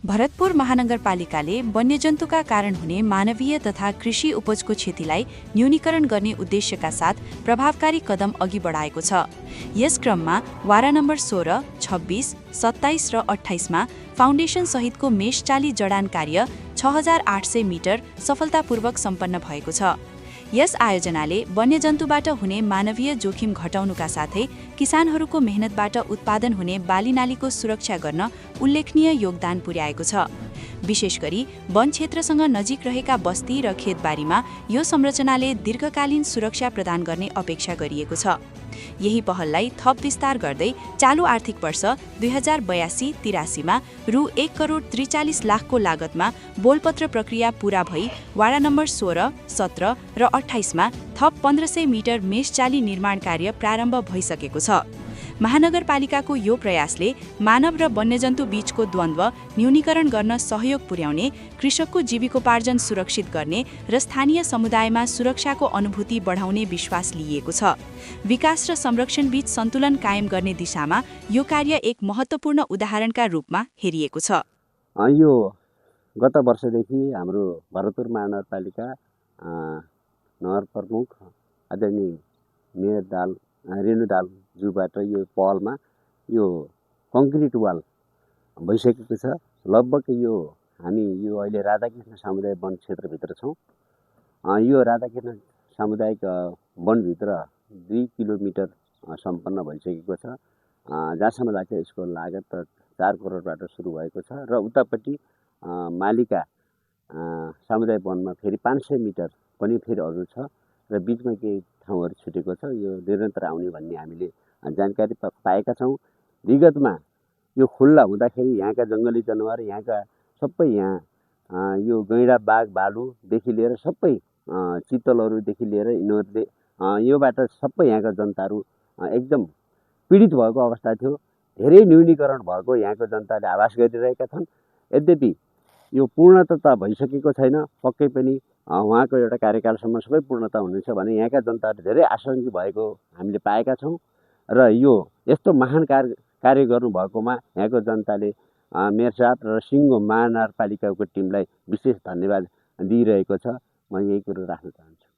भरतपुर महानगरपालिकाले वन्यजन्तुका कारण हुने मानवीय तथा कृषि उपजको क्षतिलाई न्यूनीकरण गर्ने उद्देश्यका साथ प्रभावकारी कदम अघि बढाएको छ। यस क्रममा वारा नम्बर 16, 26, 27 र 28 मा फाउन्डेसन सहितको मेषचाली जडान कार्य 6800 मिटर सफलतापूर्वक सम्पन्न भएको छ। यस आयोजनाले वन्यजन्तुबाट हुने मानवीय जोखिम घटाउनुका साथै किसानहरूको मेहनतबाट उत्पादन हुने बालीनालीको सुरक्षा गर्न उल्लेखनीय योगदान पुर्याएको छ। विशेष गरी वन क्षेत्रसँग नजिक रहेका बस्ती र खेतबारीमा यो संरचनाले दीर्घकालीन सुरक्षा प्रदान गर्ने अपेक्षा गरिएको छ। यही पहललाई थप विस्तार गर्दै चालू आर्थिक वर्ष 2082-83 मा रु 1,43,00,000 को लागतमा बोलपत्र प्रक्रिया पूरा भई वाडा नम्बर 16, 17 र 28 मा थप 1500 मिटर मेषचाली निर्माण कार्य प्रारम्भ भइसकेको छ। महानगरपालिकाको यो प्रयासले मानव र वन्यजन्तु बीचको द्वन्द्व न्यूनीकरण गर्न सहयोग पुर्याउने, कृषकको जीविकोपार्जन सुरक्षित गर्ने र स्थानीय समुदायमा सुरक्षाको अनुभूति बढाउने विश्वास लिइएको छ। विकास र संरक्षण बीच सन्तुलन कायम गर्ने दिशामा यो कार्य एक महत्त्वपूर्ण उदाहरणका रूपमा हेरिएको छ। यो गत वर्षदेखि हाम्रो भरतपुर महानगरपालिका नगर प्रमुख आदरणीय मेयर रेणु दालज्यूबाट यो पहलमा यो कङ्क्रिट वाल भइसकेको छ। लगभग हामी अहिले राधाकृष्ण सामुदायिक वन क्षेत्रभित्र छौँ। यो राधाकृष्ण सामुदायिक वनभित्र 2 किलोमिटर सम्पन्न भइसकेको छ। जहाँसम्म लाग्छ यसको लागत 4 करोडबाट सुरु भएको छ र उतापट्टि मालिका सामुदायिक वनमा फेरि 500 मिटर पनि फेरि अरू छ र बिचमा केही ठाउँहरू छुटेको छ। यो निरन्तर आउने भन्ने हामीले जानकारी पाएका छौँ। विगतमा यो खुल्ला हुँदाखेरि यहाँका जङ्गली जनावर, यहाँका सबै यो गैँडा बाघ भालुदेखि लिएर सबै चितलहरूदेखि लिएर यिनीहरूले योबाट सबै यहाँका जनताहरू एकदम पीडित भएको अवस्था थियो। धेरै न्यूनीकरण भएको यहाँको जनताले आभास गरिरहेका छन्। यद्यपि यो पूर्णता त भइसकेको छैन, पक्कै पनि उहाँको एउटा कार्यकालसम्म सबै पूर्णता हुनेछ भने यहाँका जनताहरू धेरै आशान्वित भएको हामीले पाएका छौँ र यो यस्तो महान कार्य गर्नुभएकोमा यहाँको जनताले मेयर साहब र सिङ्गो महानगरपालिकाको टिमलाई विशेष धन्यवाद दिइरहेको छ। म यही कुरो राख्न चाहन्छु।